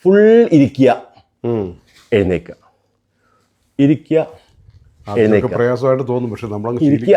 Full ഇരിക്കുക, എഴുന്നേക്കുക, ഇരിക്കുക, എഴുന്നേക്കുക. പ്രയാസമായിട്ട് തോന്നും, പക്ഷെ നമ്മളങ്ങ് ഇരിക്കുക,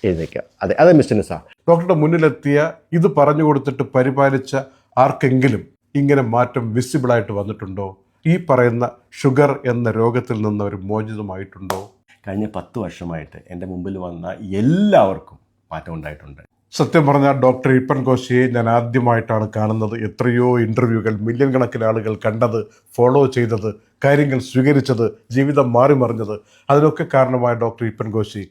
എഴുന്നേക്കുക. അതെ മിസ്റ്റർ നിസാർ. ഡോക്ടറുടെ മുന്നിലെത്തിയ ഇത് പറഞ്ഞു കൊടുത്തിട്ട് പരിപാലിച്ച ആർക്കെങ്കിലും ഇങ്ങനെ മാറ്റം വിസിബിളായിട്ട് വന്നിട്ടുണ്ടോ? ഈ പറയുന്ന ഷുഗർ എന്ന രോഗത്തിൽ നിന്ന് അവർ മോചിതമായിട്ടുണ്ടോ? കഴിഞ്ഞ 10 വർഷമായിട്ട് എൻ്റെ മുമ്പിൽ വന്ന എല്ലാവർക്കും മാറ്റം ഉണ്ടായിട്ടുണ്ട്. സത്യം പറഞ്ഞാൽ ഡോക്ടർ ഈപ്പൻ കോശിയെ ഞാൻ ആദ്യമായിട്ടാണ് കാണുന്നത്. എത്രയോ ഇൻ്റർവ്യൂകൾ, മില്യൺ കണക്കിന് ആളുകൾ കണ്ടത്, ഫോളോ ചെയ്തത്, കാര്യങ്ങൾ സ്വീകരിച്ചത്, ജീവിതം മാറി മറിഞ്ഞത്, അതിനൊക്കെ കാരണമായ ഡോക്ടർ ഈപ്പൻ കോശി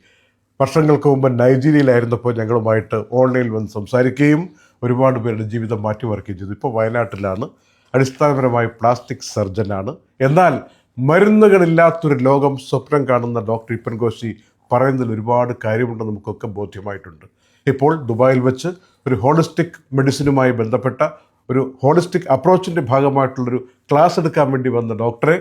വർഷങ്ങൾക്ക് മുമ്പ് നൈജീരിയയിലായിരുന്നപ്പോൾ ഞങ്ങളുമായിട്ട് ഓൺലൈനിൽ വന്ന് സംസാരിക്കുകയും ഒരുപാട് പേരുടെ ജീവിതം മാറ്റിമറിക്കുകയും ചെയ്തു. ഇപ്പോൾ വയനാട്ടിലാണ്, അടിസ്ഥാനപരമായി പ്ലാസ്റ്റിക് സർജനാണ്. എന്നാൽ മരുന്നുകളില്ലാത്തൊരു ലോകം സ്വപ്നം കാണുന്ന ഡോക്ടർ ഈപ്പൻ കോശി പറയുന്നതിൽ ഒരുപാട് കാര്യമുണ്ടെന്ന് നമുക്കൊക്കെ ബോധ്യമായിട്ടുണ്ട്. ഇപ്പോൾ ദുബായിൽ വെച്ച് ഒരു ഹോളിസ്റ്റിക് മെഡിസിനുമായി ബന്ധപ്പെട്ട ഒരു ഹോളിസ്റ്റിക് അപ്രോച്ചിൻ്റെ ഭാഗമായിട്ടുള്ളൊരു ക്ലാസ് എടുക്കാൻ വേണ്ടി വന്ന ഡോക്ടറെ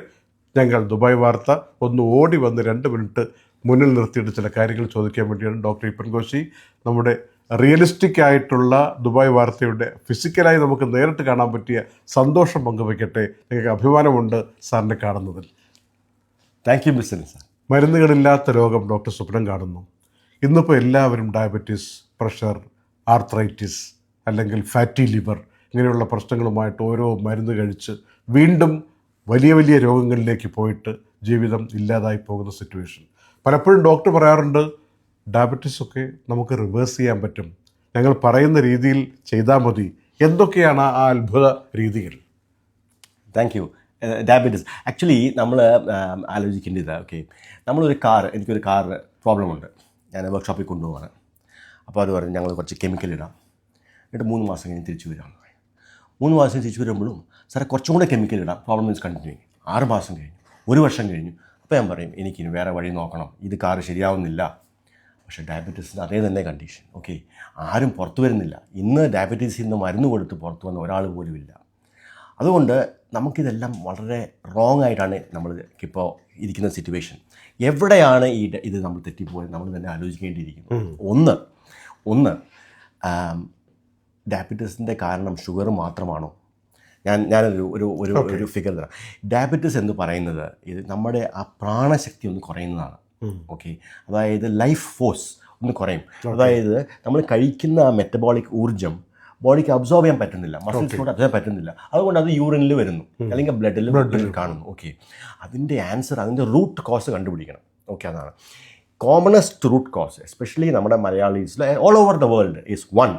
ഞങ്ങൾ ദുബായ് വാർത്ത ഒന്ന് ഓടി വന്ന് 2 മിനിറ്റ് മുന്നിൽ നിർത്തിയിട്ട് ചില കാര്യങ്ങൾ ചോദിക്കാൻ വേണ്ടിയാണ്. ഡോക്ടർ ഈപ്പൻ കോശി നമ്മുടെ റിയലിസ്റ്റിക് ആയിട്ടുള്ള ദുബായ് വാർത്തയുടെ ഫിസിക്കലായി നമുക്ക് നേരിട്ട് കാണാൻ പറ്റിയ സന്തോഷം പങ്കുവയ്ക്കട്ടെ. ഞങ്ങൾക്ക് അഭിമാനമുണ്ട് സാറിനെ കാണുന്നതിൽ. Thank you mister Nisar. മരുന്നുകളില്ലാത്ത രോഗം ഡോക്ടർ സ്വപ്നം കാണുന്നു. ഇന്നിപ്പോൾ എല്ലാവരും ഡയബറ്റീസ്, പ്രഷർ, ആർത്രൈറ്റിസ് അല്ലെങ്കിൽ ഫാറ്റി ലിവർ ഇങ്ങനെയുള്ള പ്രശ്നങ്ങളുമായിട്ട് ഓരോ മരുന്ന് കഴിച്ച് വീണ്ടും വലിയ വലിയ രോഗങ്ങളിലേക്ക് പോയിട്ട് ജീവിതം ഇല്ലാതായി പോകുന്ന സിറ്റുവേഷൻ. പലപ്പോഴും ഡോക്ടർ പറയാറുണ്ട്, ഡയബറ്റീസ് ഒക്കെ നമുക്ക് റിവേഴ്സ് ചെയ്യാൻ പറ്റും, ഞങ്ങൾ പറയുന്ന രീതിയിൽ ചെയ്താൽ മതി. എന്തൊക്കെയാണ് ആ അത്ഭുത രീതികൾ? Thank you. ഡയബറ്റീസ് ആക്ച്വലി നമ്മൾ ആലോചിക്കേണ്ടത്, ഓക്കെ, എനിക്കൊരു കാർ പ്രോബ്ലം ഉണ്ട്, ഞാൻ വർക്ക്ഷോപ്പിൽ കൊണ്ടുപോവാണ്. അപ്പോൾ അത് പറഞ്ഞ് ഞങ്ങൾ കുറച്ച് കെമിക്കൽ ഇടാം, എന്നിട്ട് 3 മാസം കഴിഞ്ഞ് തിരിച്ചു വരാം. 3 മാസം തിരിച്ചു വരുമ്പോഴും സാറേ കുറച്ചും കൂടെ കെമിക്കൽ ഇടാം, പ്രോബ്ലം മീൻസ് കണ്ടിന്യൂ. 6 മാസം കഴിഞ്ഞു, 1 വർഷം കഴിഞ്ഞു. അപ്പോൾ ഞാൻ പറയും എനിക്കിനി വേറെ വഴി നോക്കണം, ഇത് കാറ് ശരിയാവുന്നില്ല. പക്ഷേ ഡയബറ്റീസിന് അതേ തന്നെ കണ്ടീഷൻ. ഓക്കെ, ആരും പുറത്തു വരുന്നില്ല. ഇന്ന് ഡയബറ്റീസിൽ നിന്ന് മരുന്ന് കൊടുത്ത് പുറത്തു വന്ന ഒരാൾ പോലും ഇല്ല. അതുകൊണ്ട് നമുക്കിതെല്ലാം വളരെ റോങ് ആയിട്ടാണ് നമ്മൾ ഇപ്പോൾ ഇരിക്കുന്ന സിറ്റുവേഷൻ. എവിടെയാണ് ഇത് നമ്മൾ തെറ്റിപ്പോയത് നമ്മൾ തന്നെ ആലോചിക്കേണ്ടിയിരിക്കുന്നു. ഒന്ന് ഡയബറ്റീസിൻ്റെ കാരണം ഷുഗർ മാത്രമാണോ? ഞാനൊരു ഫിഗർ തരാം. ഡയബറ്റീസ് എന്ന് പറയുന്നത് ഇത് നമ്മുടെ ആ പ്രാണശക്തി ഒന്ന് കുറയുന്നതാണ്. ഓക്കെ, അതായത് ലൈഫ് ഫോഴ്സ് ഒന്ന് കുറയും. അതായത് നമ്മൾ കഴിക്കുന്ന ആ മെറ്റബോളിക് ഊർജ്ജം ബോഡിക്ക് അബ്സോർബ് ചെയ്യാൻ പറ്റുന്നില്ല, മസിൽസിനോട് അബ്സോർബ് പറ്റുന്നില്ല. അതുകൊണ്ട് അത് യൂറിനിൽ വരുന്നു അല്ലെങ്കിൽ ബ്ലഡിൽ കാണുന്നു. ഓക്കെ, അതിൻ്റെ റൂട്ട് കോസ് കണ്ടുപിടിക്കണം. ഓക്കെ, അതാണ് കോമണസ്റ്റ് റൂട്ട് കോസ്, എസ്പെഷ്യലി നമ്മുടെ മലയാളീസിൽ all over the world is one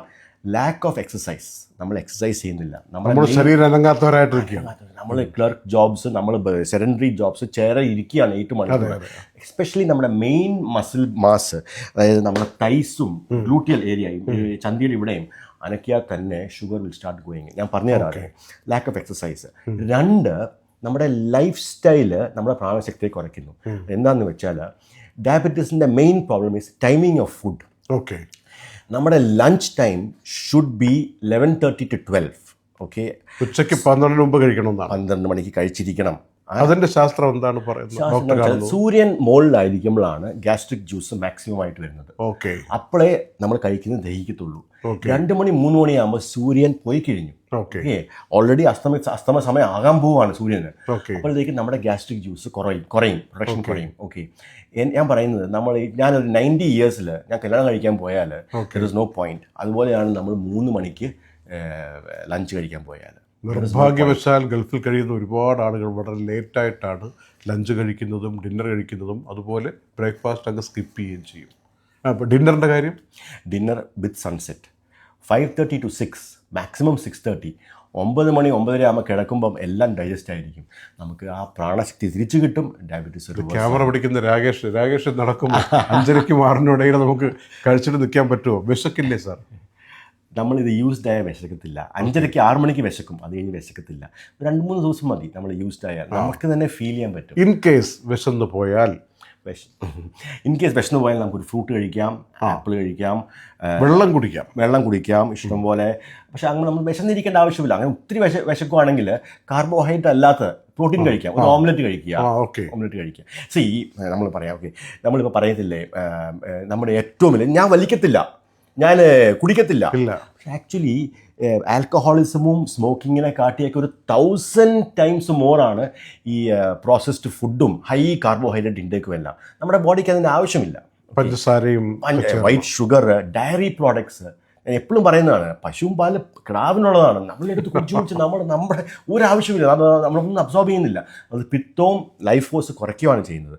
lack of exercise. നമ്മൾ എക്സസൈസ് ചെയ്യുന്നില്ല, നമ്മൾ ശരീരം അനങ്ങാത്തവരായിട്ടിരിക്കുകയാണ്. നമ്മൾ ക്ലർക്ക് ജോബ്സ്, നമ്മൾ സെഡൻറ്ററി ജോബ്സ്, ചേരെ ഇരിക്കുകയാണ് 8 മണിക്കൂർ. എസ്പെഷ്യലി നമ്മുടെ മെയിൻ മസിൽ മാസ്, അതായത് നമ്മുടെ തൈസും ഗ്ലൂട്ടിയൽ ഏരിയയും ചന്തിയുടെ ഇവിടെയും അനക്കിയാൽ തന്നെ ഷുഗർ വിൽ സ്റ്റാർട്ട് ഗോയിങ്. ഞാൻ പറഞ്ഞു തരാം. Lakh of exercise. 2, നമ്മുടെ ലൈഫ് സ്റ്റൈല് നമ്മുടെ പ്രാണശക്തിയെ കുറയ്ക്കുന്നു. എന്താണെന്ന് വെച്ചാൽ ഡയബറ്റീസിൻ്റെ main problem is timing of food. Okay, നമ്മുടെ lunch time should be 11:30 to 12. Okay, ഉച്ചയ്ക്ക് 12 മുമ്പ് കഴിക്കണമെന്നാണ്. 12 മണിക്ക് കഴിച്ചിരിക്കണം. അതിന്റെ ശാസ്ത്രം എന്താണ് പറയുന്നത്? സൂര്യൻ മുകളിലായിരിക്കുമ്പോഴാണ് ഗ്യാസ്ട്രിക് ജ്യൂസ് മാക്സിമം ആയിട്ട് വരുന്നത്. ഓക്കെ, അപ്പോഴേ നമ്മൾ കഴിക്കുന്നത് ദഹിക്കത്തുള്ളൂ. 2 മണി 3 മണിയാകുമ്പോൾ സൂര്യൻ പോയി കഴിഞ്ഞു. ഓക്കെ, ഓൾറെഡി അസ്തമ സമയം ആകാൻ പോവുകയാണ് സൂര്യന്. അപ്പോഴത്തേക്കും നമ്മുടെ ഗ്യാസ്ട്രിക് ജ്യൂസ് കുറയും, പ്രൊഡക്ഷൻ കുറയും. ഓക്കെ, ഞാൻ പറയുന്നത് ഞാനൊരു 90 ഇയേഴ്സിൽ ഞാൻ കല്യാണം കഴിക്കാൻ പോയാൽ ദർ ഇസ് നോ പോയിന്റ്. അതുപോലെയാണ് നമ്മൾ 3 മണിക്ക് ലഞ്ച് കഴിക്കാൻ പോയാൽ. നിർഭാഗ്യവശാൽ ഗൾഫിൽ കഴിയുന്ന ഒരുപാട് ആളുകൾ വളരെ ലേറ്റായിട്ടാണ് ലഞ്ച് കഴിക്കുന്നതും ഡിന്നർ കഴിക്കുന്നതും. അതുപോലെ ബ്രേക്ക്ഫാസ്റ്റ് അങ്ങ് സ്കിപ്പ് ചെയ്യുകയും ചെയ്യും. അപ്പോൾ ഡിന്നറിൻ്റെ കാര്യം, dinner with sunset 5:30 to 6, maximum 6:30. 9 മണി 9:30 ആകുമ്പോൾ കിടക്കുമ്പം എല്ലാം ഡൈജസ്റ്റ് ആയിരിക്കും. നമുക്ക് ആ പ്രാണശക്തി തിരിച്ചു കിട്ടും. ഡയബറ്റീസ് ക്യാമറ പിടിക്കുന്ന രാകേഷ് നടക്കുമ്പോൾ 5:30 6 നമുക്ക് കഴിച്ചിട്ട് നിൽക്കാൻ പറ്റുമോ? വിശക്കില്ലേ സാർ? നമ്മളിത് യൂസ്ഡ് ആയ വിശക്കത്തില്ല. 5:30 6 മണിക്ക് വിശക്കും, അത് കഴിഞ്ഞ് വിശക്കത്തില്ല. 2-3 ദിവസം മതി നമ്മൾ യൂസ്ഡ് ആയാൽ നമുക്ക് തന്നെ ഫീൽ ചെയ്യാൻ പറ്റും. ഇൻ കേസ് വിശന്ന് പോയാൽ നമുക്കൊരു ഫ്രൂട്ട് കഴിക്കാം, ആപ്പിൾ കഴിക്കാം, വെള്ളം കുടിക്കാം ഇഷ്ടം പോലെ. പക്ഷെ അങ്ങനെ നമ്മൾ വിശന്നിരിക്കേണ്ട ആവശ്യമില്ല. അങ്ങനെ ഒത്തിരി വിശക്കുവാണെങ്കിൽ കാർബോഹൈഡ്രേറ്റ് അല്ലാത്ത പ്രോട്ടീൻ കഴിക്കാം. ഒരു ഓംലെറ്റ് കഴിക്കുക. സി നമ്മൾ പറയാം, ഓക്കെ, നമ്മളിപ്പോൾ പറയത്തില്ലേ നമ്മുടെ ഏറ്റവും വലിയ ഞാൻ വലിക്കത്തില്ല, ഞാൻ കുടിക്കത്തില്ല. പക്ഷെ ആക്ച്വലി ആൽക്കഹോളിസമും സ്മോക്കിങ്ങിനെ കാട്ടിയൊക്കെ ഒരു 1000 ടൈംസ് മോറാണ് ഈ പ്രോസസ്ഡ് ഫുഡും ഹൈ കാർബോഹൈഡ്രേറ്റ് ഇൻടേക്കും എല്ലാം. നമ്മുടെ ബോഡിക്ക് അതിൻ്റെ ആവശ്യമില്ല. പഞ്ചസാരയും വൈറ്റ് ഷുഗർ, ഡയറി പ്രോഡക്ട്സ്, ഞാൻ എപ്പോഴും പറയുന്നതാണ്, പശുവും പാല് കിടാവിനുള്ളതാണ്. നമ്മളെടുത്ത് കുടിച്ച് നമ്മുടെ ഒരാവശ്യമില്ല, അത് നമ്മളൊന്നും അബ്സോർബ് ചെയ്യുന്നില്ല. അത് പിത്തവും ലൈഫ് ഫോഴ്സ് കുറയ്ക്കുകയാണ് ചെയ്യുന്നത്.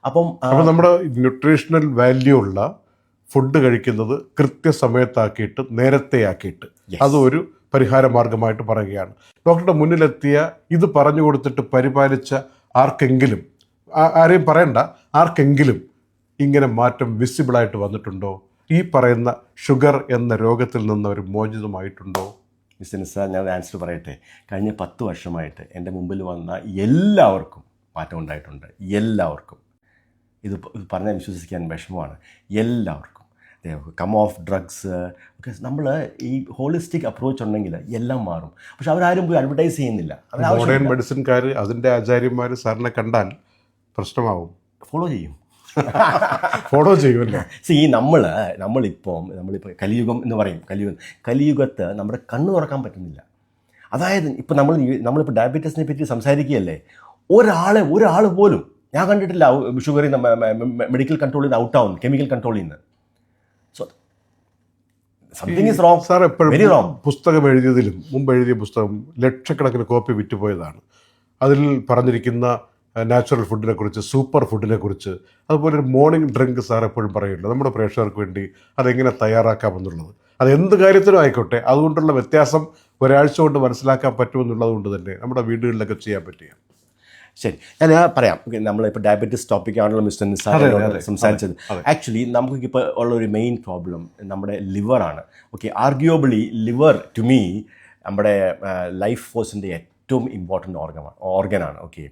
അപ്പം നമ്മുടെ ന്യൂട്രീഷണൽ വാല്യൂ ഉള്ള ഫുഡ് കഴിക്കുന്നത് കൃത്യസമയത്താക്കിയിട്ട് നേരത്തെ ആക്കിയിട്ട് അതൊരു പരിഹാര മാർഗമായിട്ട് പറയുകയാണ്. ഡോക്ടറുടെ മുന്നിലെത്തിയ ഇത് പറഞ്ഞു കൊടുത്തിട്ട് പരിപാലിച്ച ആർക്കെങ്കിലും, ആരെയും പറയണ്ട, ആർക്കെങ്കിലും ഇങ്ങനെ മാറ്റം വിസിബിളായിട്ട് വന്നിട്ടുണ്ടോ? ഈ പറയുന്ന ഷുഗർ എന്ന രോഗത്തിൽ നിന്ന് ഒരു മോചിതമായിട്ടുണ്ടോ? മിസ്റ്റർ നിസാർ, ഞാൻ ആൻസർ പറയട്ടെ. കഴിഞ്ഞ 10 വർഷമായിട്ട് എൻ്റെ മുമ്പിൽ വന്ന എല്ലാവർക്കും മാറ്റം ഉണ്ടായിട്ടുണ്ട്. എല്ലാവർക്കും. ഇത് പറഞ്ഞാൽ വിശ്വസിക്കാൻ വിഷമമാണ്. എല്ലാവർക്കും കം ഓഫ് ഡ്രഗ്സ് ഒക്കെ. നമ്മൾ ഈ ഹോളിസ്റ്റിക് അപ്രോച്ച് ഉണ്ടെങ്കിൽ എല്ലാം മാറും. പക്ഷെ അവരാരും പോയി അഡ്വർടൈസ് ചെയ്യുന്നില്ല. മോഡേൺ മെഡിസിൻകാർ, അതിൻ്റെ ആചാര്യന്മാർ സാറിനെ കണ്ടാൽ പ്രശ്നമാവും. ഫോളോ ചെയ്യും. ഫോളോ ചെയ്യുമല്ലോ. നമ്മളിപ്പോൾ കലിയുഗം എന്ന് പറയും. കലിയുഗത്ത് നമ്മുടെ കണ്ണ് തുറക്കാൻ പറ്റുന്നില്ല. അതായത് ഇപ്പം നമ്മളിപ്പോൾ ഡയബറ്റീസിനെ പറ്റി സംസാരിക്കുകയല്ലേ. ഒരാൾ പോലും ഞാൻ കണ്ടിട്ടില്ല ഷുഗറിൽ നിന്ന് മെഡിക്കൽ കൺട്രോളിൽ നിന്ന് ഔട്ടാവും, കെമിക്കൽ കൺട്രോളിൽ നിന്ന്. So something is wrong. Sir എപ്പോഴും പുസ്തകം എഴുതിയതിലും മുമ്പ് എഴുതിയ പുസ്തകം ലക്ഷക്കണക്കിന് കോപ്പി വിറ്റുപോയതാണ്. അതിൽ പറഞ്ഞിരിക്കുന്ന നാച്ചുറൽ ഫുഡിനെ കുറിച്ച്, സൂപ്പർ ഫുഡിനെ കുറിച്ച്, അതുപോലെ ഒരു മോർണിംഗ് ഡ്രിങ്ക് സാർ എപ്പോഴും പറയുന്നുണ്ട് നമ്മുടെ പ്രേക്ഷകർക്ക് വേണ്ടി അതെങ്ങനെ തയ്യാറാക്കാമെന്നുള്ളത്. അത് എന്ത് കാര്യത്തിനും ആയിക്കോട്ടെ, അതുകൊണ്ടുള്ള വ്യത്യാസം ഒരാഴ്ച കൊണ്ട് മനസ്സിലാക്കാൻ പറ്റുമെന്നുള്ളത് കൊണ്ട് തന്നെ നമ്മുടെ വീടുകളിലൊക്കെ ചെയ്യാൻ പറ്റിയ. ശരി, ഞാൻ പറയാം. നമ്മളിപ്പോൾ ഡയബറ്റീസ് ടോപ്പിക്കാണല്ലോ മിസ്റ്റർ നിസാർ സംസാരിച്ചത്. ആക്ച്വലി നമുക്കിപ്പോൾ ഉള്ളൊരു മെയിൻ പ്രോബ്ലം നമ്മുടെ ലിവറാണ്. ഓക്കെ, ആർഗ്യുവബിളി ലിവർ ടു മീ നമ്മുടെ ലൈഫ് ഫോഴ്സിൻ്റെ ഏറ്റവും ഇമ്പോർട്ടൻ്റ് ഓർഗനാണ്. ഓക്കെ,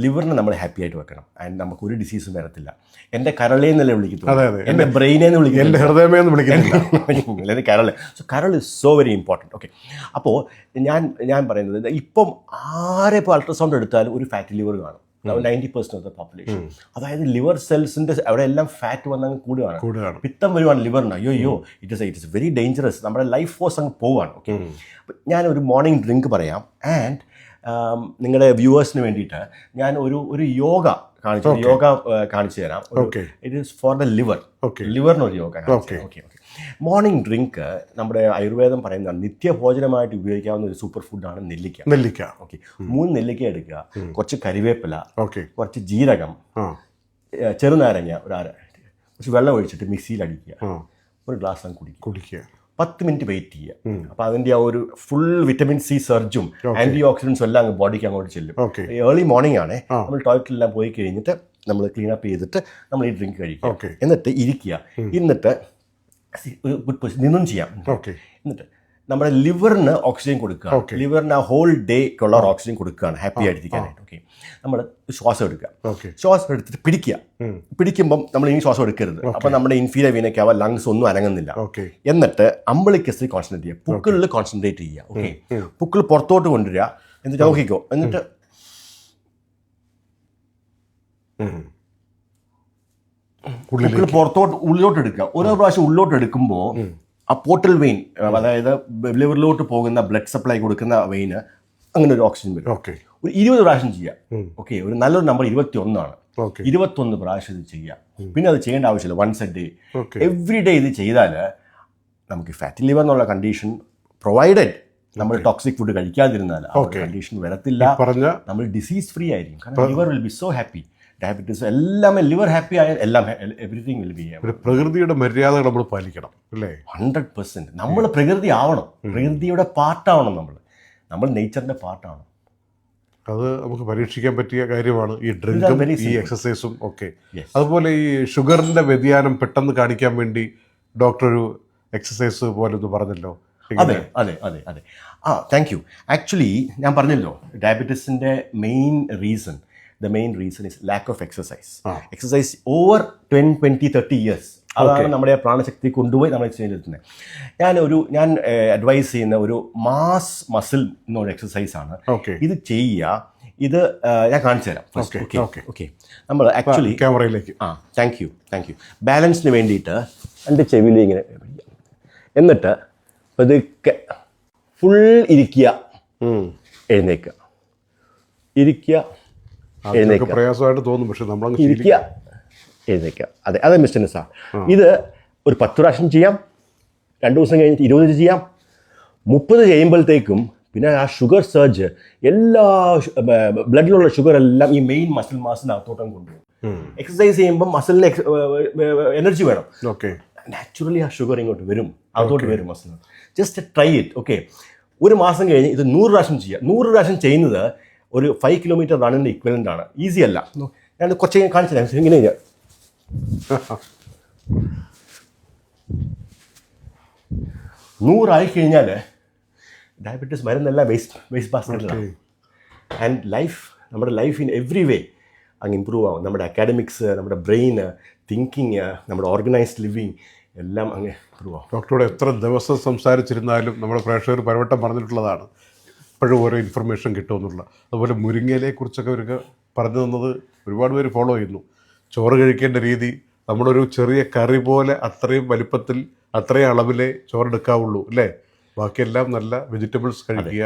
ലിവറിനെ നമ്മൾ ഹാപ്പി ആയിട്ട് വെക്കണം. ആൻഡ് നമുക്ക് ഒരു ഡിസീസും വരത്തില്ല. എൻ്റെ കരളേന്നല്ലേ വിളിക്കത്തുള്ളൂ, എൻ്റെ ബ്രെയിനേന്ന് വിളിക്കും, എൻ്റെ ഹൃദയമേന്ന് വിളിക്കുന്നില്ല. കരൾ. സോ കരൾ is so very important. Okay, അപ്പോൾ ഞാൻ പറയുന്നത് ഇപ്പം ഇപ്പോൾ അൾട്രാസൗണ്ട് എടുത്താലും ഒരു ഫാറ്റി ലിവർ കാണും. 90% ഓഫ് ദ പോപ്പുലേഷൻ. അതായത് ലിവർ സെൽസിൻ്റെ അവിടെ എല്ലാം ഫാറ്റ് വന്നങ്ങ് കൂടുകയാണ്. പിത്തം വരുവാണ് ലിവറിന്. അയ്യോ ഇറ്റ് ഇസ് വെരി ഡേഞ്ചറസ്. നമ്മുടെ ലൈഫ് ഫോഴ്സ് അങ്ങ് പോവാണ്. ഓക്കെ, ഞാനൊരു മോർണിംഗ് ഡ്രിങ്ക് പറയാം. ആൻഡ് നിങ്ങളുടെ വ്യൂവേഴ്സിന് വേണ്ടിയിട്ട് ഞാൻ ഒരു യോഗ കാണിച്ചു തരാം. ഇറ്റ് ഈസ് ഫോർ ദ ലിവറിനൊരു യോഗ. ഓക്കെ, മോർണിംഗ് ഡ്രിങ്ക് നമ്മുടെ ആയുർവേദം പറയുന്നതാണ് നിത്യഭോജനമായിട്ട് ഉപയോഗിക്കാവുന്ന ഒരു സൂപ്പർ ഫുഡാണ് നെല്ലിക്ക. ഓക്കെ, 3 നെല്ലിക്ക എടുക്കുക, കുറച്ച് കരിവേപ്പില, കുറച്ച് ജീരകം, ചെറുനാരങ്ങ, കുറച്ച് വെള്ളം ഒഴിച്ചിട്ട് മിക്സിയിൽ അടിക്കുക, ഒരു ഗ്ലാസ് അങ്ങ് കുടിക്കുക. 10 മിനിറ്റ് വെയിറ്റ് ചെയ്യുക. അപ്പോൾ അതിൻ്റെ ആ ഒരു ഫുൾ വിറ്റമിൻ സി സർജും ആൻറ്റി ഓക്സിഡൻസും എല്ലാം അങ്ങ് ബോഡിക്ക് അങ്ങോട്ട് ചെല്ലും. ഏർലി മോർണിംഗ് ആണ്. നമ്മൾ ടോയ്ലറ്റിലെല്ലാം പോയി കഴിഞ്ഞിട്ട് നമ്മൾ ക്ലീൻ അപ്പ് ചെയ്തിട്ട് നമ്മൾ ഈ ഡ്രിങ്ക് കഴിക്കുക. എന്നിട്ട് ഇരിക്കുക. എന്നിട്ട് ഗുഡ് പൊസിഷൻ നിന്നും ചെയ്യാം. എന്നിട്ട് നമ്മുടെ ലിവറിന് ഓക്സിജൻ കൊടുക്കുക. ലിവറിന് ആ ഹോൾ ഡേക്കുള്ള ഓക്സിജൻ കൊടുക്കുകയാണ് ഹാപ്പി ആയിട്ടിരിക്കാനായിട്ട്. ഓക്കെ, നമ്മൾ ശ്വാസം എടുക്കുക. ശ്വാസം എടുത്തിട്ട് പിടിക്കുമ്പം നമ്മൾ ഇനി ശ്വാസം എടുക്കരുത്. അപ്പം നമ്മുടെ ഇൻഫീരിയർ വീനയ്ക്കാവാ ലങ്സ് ഒന്നും അനങ്ങുന്നില്ല. എന്നിട്ട് അമ്പളിക്കസിൽ കോൺസെൻട്രേറ്റ് ചെയ്യുക, പുക്കിളിൽ കോൺസെൻട്രേറ്റ് ചെയ്യുക. ഓക്കെ, പുക്കിൾ പുറത്തോട്ട് കൊണ്ടുവരിക. എന്നിട്ട് നോക്കിക്കോ. എന്നിട്ട് പുക്കിൾ പുറത്തോട്ട് ഉള്ളിലോട്ട് എടുക്കുക. ഓരോ പ്രാവശ്യം ഉള്ളിലോട്ട് എടുക്കുമ്പോൾ ആ പോർട്ടൽ വെയിൻ, അതായത് ലിവറിലോട്ട് പോകുന്ന ബ്ലഡ് സപ്ലൈ കൊടുക്കുന്ന വെയിന് അങ്ങനെ ഒരു ഓക്സിജൻ വരും. ഒരു 20 പ്രാവശ്യം ചെയ്യുക. ഓക്കെ, ഒരു നല്ലൊരു നമ്പർ 21 ആണ്. 21 പ്രാവശ്യം ഇത് ചെയ്യുക. പിന്നെ അത് ചെയ്യേണ്ട ആവശ്യമില്ല. Once a day, every day ഇത് ചെയ്താൽ നമുക്ക് ഫാറ്റി ലിവർ എന്നുള്ള കണ്ടീഷൻ, പ്രൊവൈഡഡ് നമ്മൾ ടോക്സിക് ഫുഡ് കഴിക്കാതിരുന്നാൽ കണ്ടീഷൻ വരത്തില്ല. നമ്മൾ ഡിസീസ് ഫ്രീ ആയിരിക്കും. കാരണം liver will be so happy. Diabetes എല്ലാമേ ലിവർ ഹാപ്പി ആയാൽ എല്ലാം എവറിത്തിങ് വിൽ ബി. പ്രകൃതിയുടെ മര്യാദകൾ നമ്മൾ പാലിക്കണം അല്ലേ? 100%. നമ്മൾ പ്രകൃതി ആവണം, പ്രകൃതിയുടെ പാർട്ടാവണം. നമ്മൾ നേച്ചറിന്റെ പാർട്ടാണ്. അത് നമുക്ക് പരീക്ഷിക്കാൻ പറ്റിയ കാര്യമാണ് ഈ ഡ്രിങ്കും ഈ എക്സസൈസും ഒക്കെ. അതുപോലെ ഈ ഷുഗറിന്റെ വ്യതിയാനം പെട്ടെന്ന് കാണിക്കാൻ വേണ്ടി ഡോക്ടർ ഒരു എക്സസൈസ് പോലെ ഒന്ന് പറഞ്ഞല്ലോ. അതെ. Thank you. ആക്ച്വലി ഞാൻ പറഞ്ഞല്ലോ, ഡയബറ്റീസിന്റെ the main reason is lack of exercise. Exercise over 20-30 years. അതാണ് നമ്മുടെ പ്രാണശക്തി കൊണ്ടുപോയി നമ്മൾ എക്സസൈസ് ചെയ്യുന്നത്. ഞാൻ അഡ്വൈസ് ചെയ്യുന്ന ഒരു മാസ് മസിൽ എന്നൊരു എക്സസൈസ് ആണ്. ഇത് ചെയ്യുക. ഇത് ഞാൻ കാണിച്ചു തരാം. ഓക്കെ, നമ്മൾ ആക്ച്വലി ക്യാമറയിലേക്ക് താങ്ക് യു. ബാലൻസിന് വേണ്ടിയിട്ട് എൻ്റെ ചെവിയിൽ ഇങ്ങനെ, എന്നിട്ട് പതുക്കെ ഫുൾ ഇരിക്കുക, എഴുന്നേക്കുക, ഇരിക്കുക, അതൊക്കെ എഴുന്നേക്കുക, പ്രയാസമായിട്ട് തോന്നും, പക്ഷെ നമ്മളങ്ങ് ഇരിക്കുക, എഴുന്നേക്കുക. അതെ മിസ്റ്റർ നിസാർ, ഇത് ഒരു 10 പ്രാവശ്യം ചെയ്യാം, 2 ദിവസം കഴിഞ്ഞിട്ട് 20 ചെയ്യാം. 30 ചെയ്യുമ്പോഴത്തേക്കും പിന്നെ ആ ഷുഗർ സർജ്, എല്ലാ ബ്ലഡിലുള്ള ഷുഗർ എല്ലാം ഈ മെയിൻ മസിൽ മാസിനകത്തോട്ടം കൊണ്ടുപോകും. എക്സസൈസ് ചെയ്യുമ്പോൾ മസിലിന് എനർജി വേണം. ഓക്കെ, നാച്ചുറലി ആ ഷുഗർ ഇങ്ങോട്ട് വരും, അതോട്ട് വരും muscle. Just try it. Okay, ഒരു മാസം കഴിഞ്ഞ് ഇത് 100 പ്രാവശ്യം ചെയ്യുക. 100 പ്രാവശ്യം ചെയ്യുന്നത് ഒരു 5 കിലോമീറ്റർ റണ്ണിൻ്റെ ഇക്വലൻ്റ് ആണ്. ഈസി അല്ല. ഞാൻ കുറച്ച് കാണിച്ചു ഇങ്ങനെ ചെയ്യാം. 100 ആയി കഴിഞ്ഞാൽ ഡയബറ്റീസ് മരുന്നെല്ലാം വേസ്റ്റ് ബാസ്ക്കറ്റിലാണ്. ആൻഡ് നമ്മുടെ ലൈഫ് ഇൻ എവറി വേ അങ്ങ് ഇമ്പ്രൂവ് ആവും. നമ്മുടെ അക്കാഡമിക്സ്, നമ്മുടെ ബ്രെയിന്, തിങ്കിങ്, നമ്മുടെ ഓർഗനൈസ്ഡ് ലിവിങ് എല്ലാം അങ്ങ് ഇമ്പ്രൂവ് ആവും. ഡോക്ടറോട് എത്ര ദിവസം സംസാരിച്ചിരുന്നാലും നമ്മുടെ പ്രേക്ഷകർ പലവട്ടം പറഞ്ഞിട്ടുള്ളതാണ് ഇപ്പോഴും ഓരോ ഇൻഫർമേഷൻ കിട്ടുമെന്നുള്ള. അതുപോലെ മുരിങ്ങയിലെ കുറിച്ചൊക്കെ അവർക്ക് പറഞ്ഞു തന്നത് ഒരുപാട് പേര് ഫോളോ ചെയ്യുന്നു. ചോറ് കഴിക്കേണ്ട രീതി, നമ്മുടെ ഒരു ചെറിയ കറി പോലെ അത്രയും വലിപ്പത്തിൽ അത്രയും അളവിലേ ചോറെടുക്കാവുള്ളൂ അല്ലേ? ബാക്കിയെല്ലാം നല്ല വെജിറ്റബിൾസ് കഴിക്കുക.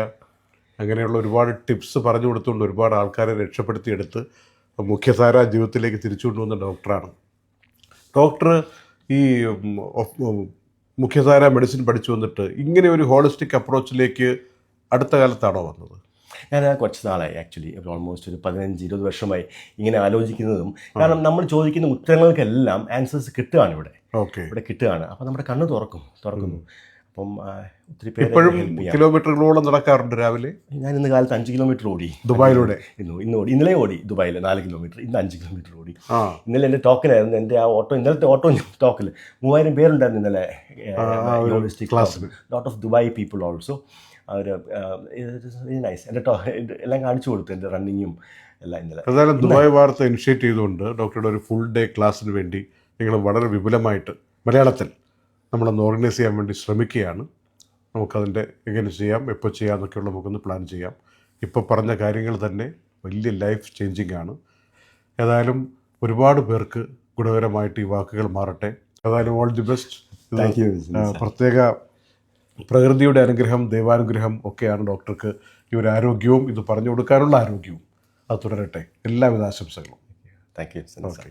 അങ്ങനെയുള്ള ഒരുപാട് ടിപ്സ് പറഞ്ഞു കൊടുത്തുകൊണ്ട് ഒരുപാട് ആൾക്കാരെ രക്ഷപ്പെടുത്തിയെടുത്ത് മുഖ്യധാര ജീവിതത്തിലേക്ക് തിരിച്ചു കൊണ്ടുവന്ന ഡോക്ടറാണ്. ഡോക്ടർ ഈ മുഖ്യധാര മെഡിസിൻ പഠിച്ചു വന്നിട്ട് ഇങ്ങനെ ഒരു ഹോളിസ്റ്റിക് അപ്രോച്ചിലേക്ക് അടുത്ത കാലത്താണോ വന്നത്? ഞാൻ കുറച്ച് നാളായി ആക്ച്വലി, ഓൾമോസ്റ്റ് ഒരു 15-20 വർഷമായി ഇങ്ങനെ ആലോചിക്കുന്നതും. കാരണം നമ്മൾ ചോദിക്കുന്ന ഉത്തരങ്ങൾക്കെല്ലാം ആൻസേഴ്സ് കിട്ടുകയാണ് ഇവിടെ കിട്ടുകയാണ്. അപ്പോൾ നമ്മുടെ കണ്ണ് തുറക്കുന്നു. അപ്പം ഒത്തിരി പേര് ഇപ്പോഴും കിലോമീറ്ററുകളോളം നടക്കാറുണ്ട് രാവിലെ. ഞാൻ ഇന്ന് കാലത്ത് 5 കിലോമീറ്റർ ഓടി ദുബായിലൂടെ. ഇന്നലെ ഓടി ദുബായിൽ 4 കിലോമീറ്റർ, ഇന്ന് 5 കിലോമീറ്റർ ഓടി. ഇന്നലെ എൻ്റെ ടോക്കനായിരുന്നു, എൻ്റെ ആ ഇന്നലത്തെ ഓട്ടോ ടോക്കിൽ 3000 പേരുണ്ടായിരുന്നു ഇന്നലെ class. Lot of Dubai people also. അവർ നൈസ്. എൻ്റെ എല്ലാം കാണിച്ചു കൊടുത്തു, എൻ്റെ റണ്ണിങ്ങും എല്ലാം ഇന്നലെ. എന്തായാലും ദുബായ് വാർത്ത ഇനിഷ്യേറ്റ് ചെയ്തുകൊണ്ട് ഡോക്ടറുടെ ഒരു ഫുൾ ഡേ ക്ലാസ്സിന് വേണ്ടി നിങ്ങൾ വളരെ വിപുലമായിട്ട് മലയാളത്തിൽ നമ്മളൊന്ന് ഓർഗനൈസ് ചെയ്യാൻ വേണ്ടി ശ്രമിക്കുകയാണ്. നമുക്കതിൻ്റെ എങ്ങനെ ചെയ്യാം, എപ്പോൾ ചെയ്യാം എന്നൊക്കെയുള്ള നമുക്കൊന്ന് പ്ലാൻ ചെയ്യാം. ഇപ്പോൾ പറഞ്ഞ കാര്യങ്ങൾ തന്നെ വലിയ ലൈഫ് ചേഞ്ചിങ് ആണ്. ഏതായാലും ഒരുപാട് പേർക്ക് ഗുണകരമായിട്ട് ഈ വാക്കുകൾ മാറട്ടെ. ഏതായാലും ഓൾ ദി ബെസ്റ്റ്. പ്രത്യേക പ്രകൃതിയുടെ അനുഗ്രഹം, ദൈവാനുഗ്രഹം ഒക്കെയാണ് ഡോക്ടർക്ക് ഈ ഒരു ആരോഗ്യവും ഇത് പറഞ്ഞു കൊടുക്കാനുള്ള ആരോഗ്യവും അത് തുടരട്ടെ. എല്ലാവിധ ആശംസകളും. Thank you. ഓക്കെ.